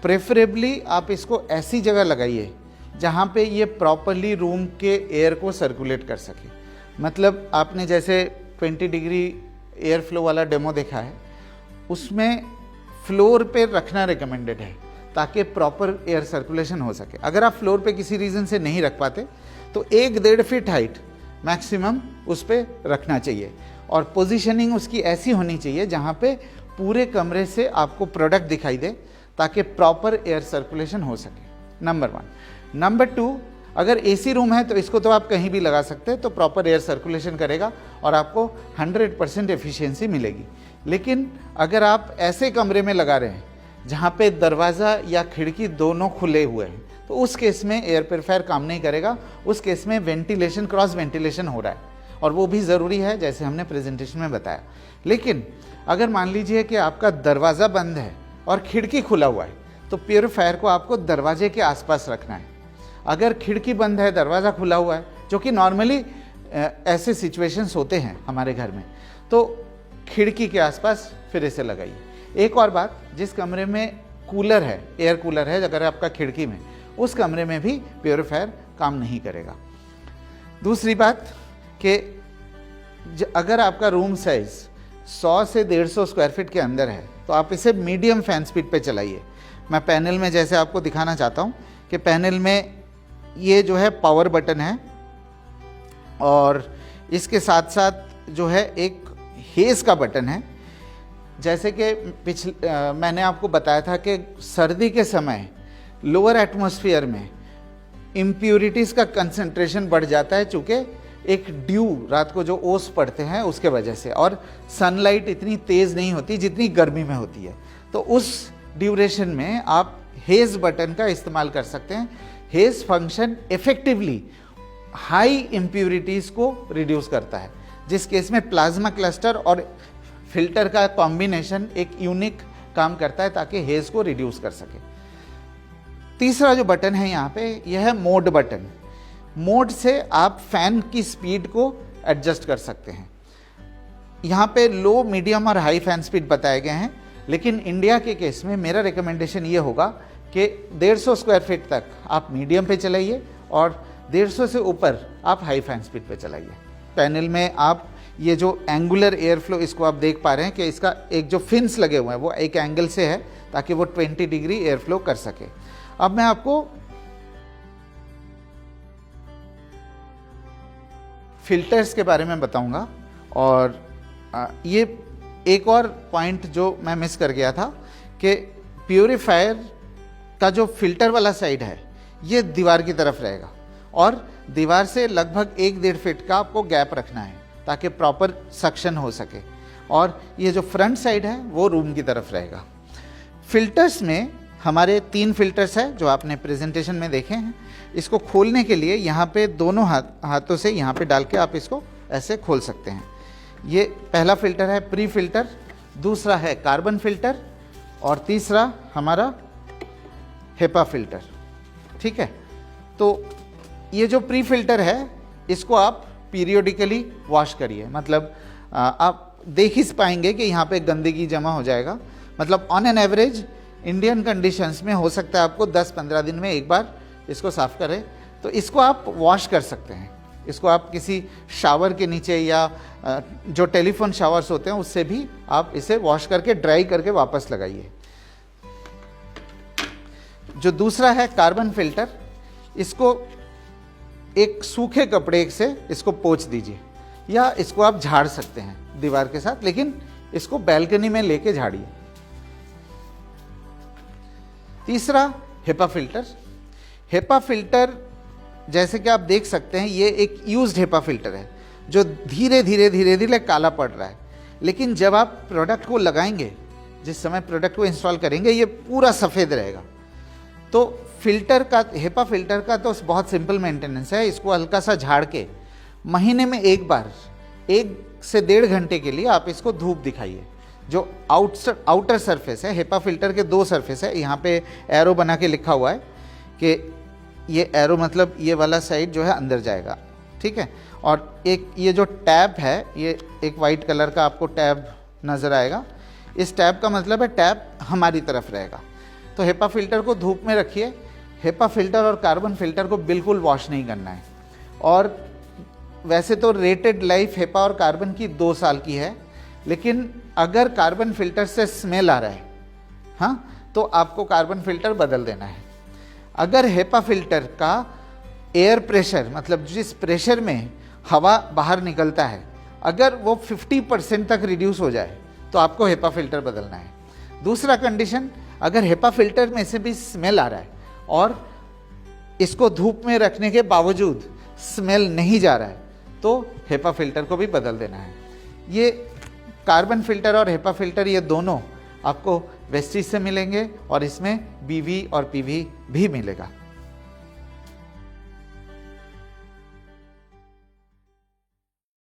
प्रेफरेबली आप इसको ऐसी जगह लगाइए जहाँ पे ये प्रॉपरली रूम के एयर को सर्कुलेट कर सके। मतलब आपने जैसे 20 डिग्री एयर फ्लो वाला डेमो देखा है, उसमें फ्लोर पे रखना रिकमेंडेड है ताकि प्रॉपर एयर सर्कुलेशन हो सके। अगर आप फ्लोर पे किसी रीज़न से नहीं रख पाते तो 1-1.5 फीट हाइट मैक्सिमम उस पर रखना चाहिए, और पोजीशनिंग उसकी ऐसी होनी चाहिए जहाँ पे पूरे कमरे से आपको प्रोडक्ट दिखाई दे ताकि प्रॉपर एयर सर्कुलेशन हो सके, नंबर 1। नंबर 2, अगर एसी रूम है तो इसको तो आप कहीं भी लगा सकते हैं, तो प्रॉपर एयर सर्कुलेशन करेगा और आपको 100% एफिशिएंसी मिलेगी। लेकिन अगर आप ऐसे कमरे में लगा रहे हैं जहाँ पे दरवाज़ा या खिड़की दोनों खुले हुए हैं, तो उस केस में एयर प्योरीफायर काम नहीं करेगा। उस केस में वेंटिलेशन, क्रॉस वेंटिलेशन हो रहा है और वो भी ज़रूरी है जैसे हमने प्रेजेंटेशन में बताया। लेकिन अगर मान लीजिए कि आपका दरवाज़ा बंद है और खिड़की खुला हुआ है, तो प्योरीफायर को आपको दरवाजे के आसपास रखना है। अगर खिड़की बंद है, दरवाज़ा खुला हुआ है, जो कि नॉर्मली ऐसे सिचुएशंस होते हैं हमारे घर में, तो खिड़की के आसपास फिर इसे लगाइए। एक और बात, जिस कमरे में कूलर है, एयर कूलर है अगर आपका खिड़की में, उस कमरे में भी प्योरीफायर काम नहीं करेगा। दूसरी बात कि अगर आपका रूम साइज 100 से 150 स्क्वायर फीट के अंदर है तो आप इसे मीडियम फैन स्पीड पे चलाइए। मैं पैनल में जैसे आपको दिखाना चाहता हूँ कि पैनल में ये जो है पावर बटन है और इसके साथ साथ जो है एक हेज़ का बटन है। जैसे कि मैंने आपको बताया था कि सर्दी के समय लोअर एटमॉस्फेयर में इम्प्यूरिटीज़ का कंसंट्रेशन बढ़ जाता है, चूँकि एक ड्यू, रात को जो ओस पड़ते हैं उसके वजह से, और सनलाइट इतनी तेज़ नहीं होती जितनी गर्मी में होती है। तो उस ड्यूरेशन में आप हेज़ बटन का इस्तेमाल कर सकते हैं। Haze function effectively high impurities को रिड्यूस करता है, जिस केस में प्लाज्मा क्लस्टर और फिल्टर का कॉम्बिनेशन एक यूनिक काम करता है ताकि हेज़ को रिड्यूस कर सके। तीसरा जो बटन है यहाँ पे, यह है मोड बटन। मोड से आप फैन की स्पीड को एडजस्ट कर सकते हैं। यहाँ पे लो, मीडियम और हाई फैन स्पीड बताए गए हैं, लेकिन इंडिया के केस में मेरा रिकमेंडेशन ये होगा कि 150 स्क्वायर फीट तक आप मीडियम पे चलाइए और 150 से ऊपर आप हाई फैन स्पीड पे चलाइए। पैनल में आप ये जो एंगुलर एयर फ्लो, इसको आप देख पा रहे हैं कि इसका एक जो फिन्स लगे हुए हैं वो एक एंगल से है ताकि वो 20 डिग्री एयर फ्लो कर सके। अब मैं आपको फिल्टर्स के बारे में बताऊंगा, और ये एक और पॉइंट जो मैं मिस कर गया था कि प्योरीफायर का जो फिल्टर वाला साइड है ये दीवार की तरफ रहेगा और दीवार से लगभग 1-1.5 फीट का आपको गैप रखना है ताकि प्रॉपर सक्शन हो सके, और ये जो फ्रंट साइड है वो रूम की तरफ रहेगा। फिल्टर्स में हमारे 3 फिल्टर्स हैं जो आपने प्रेजेंटेशन में देखे हैं। इसको खोलने के लिए यहाँ पे दोनों हाथों से यहाँ पे डाल के आप इसको ऐसे खोल सकते हैं। ये पहला फिल्टर है प्री फिल्टर, दूसरा है कार्बन फिल्टर और तीसरा हमारा हेपा फिल्टर। ठीक है। तो ये जो प्री फिल्टर है इसको आप पीरियोडिकली वॉश करिए, मतलब आप देख ही पाएंगे कि यहाँ पे गंदगी जमा हो जाएगा। मतलब on an average Indian conditions में हो सकता है आपको 10-15 दिन में एक बार इसको साफ़ करें। तो इसको आप वॉश कर सकते हैं, इसको आप किसी शावर के नीचे या जो टेलीफोन शावर्स होते हैं उससे भी आप इसे वॉश करके ड्राई करके वापस लगाइए। जो दूसरा है कार्बन फिल्टर, इसको एक सूखे कपड़े से इसको पोंछ दीजिए या इसको आप झाड़ सकते हैं दीवार के साथ, लेकिन इसको बैल्कनी में लेके झाड़िए। तीसरा हेपा फिल्टर। हेपा फिल्टर जैसे कि आप देख सकते हैं ये एक यूज्ड हेपा फिल्टर है जो धीरे धीरे काला पड़ रहा है, लेकिन जब आप प्रोडक्ट को लगाएंगे, जिस समय प्रोडक्ट को इंस्टॉल करेंगे, ये पूरा सफ़ेद रहेगा। तो फिल्टर का, हेपा फिल्टर का तो बहुत सिंपल मेंटेनेंस है। इसको हल्का सा झाड़ के महीने में एक बार 1 से 1.5 घंटे के लिए आप इसको धूप दिखाइए। जो आउटर सरफेस है, हेपा फिल्टर के 2 सरफेस है, यहाँ पे एरो बना के लिखा हुआ है कि ये एरो मतलब ये वाला साइड जो है अंदर जाएगा, ठीक है। और एक ये जो टैब है, ये एक वाइट कलर का आपको टैब नज़र आएगा, इस टैब का मतलब है टैब हमारी तरफ रहेगा। तो हेपा फिल्टर को धूप में रखिए। हेपा फिल्टर और कार्बन फिल्टर को बिल्कुल वॉश नहीं करना है। और वैसे तो रेटेड लाइफ हेपा और कार्बन की 2 साल की है, लेकिन अगर कार्बन फिल्टर से स्मेल आ रहा है, हाँ, तो आपको कार्बन फिल्टर बदल देना है। अगर हेपा फिल्टर का एयर प्रेशर, मतलब जिस प्रेशर में हवा बाहर निकलता है, अगर वो 50% तक रिड्यूस हो जाए तो आपको हेपा फिल्टर बदलना है। दूसरा कंडीशन, अगर हेपा फिल्टर में से भी स्मेल आ रहा है और इसको धूप में रखने के बावजूद स्मेल नहीं जा रहा है, तो हेपा फिल्टर को भी बदल देना है। ये कार्बन फिल्टर और हेपा फिल्टर ये दोनों आपको वेस्टीज से मिलेंगे और इसमें बीवी और पीवी भी मिलेगा।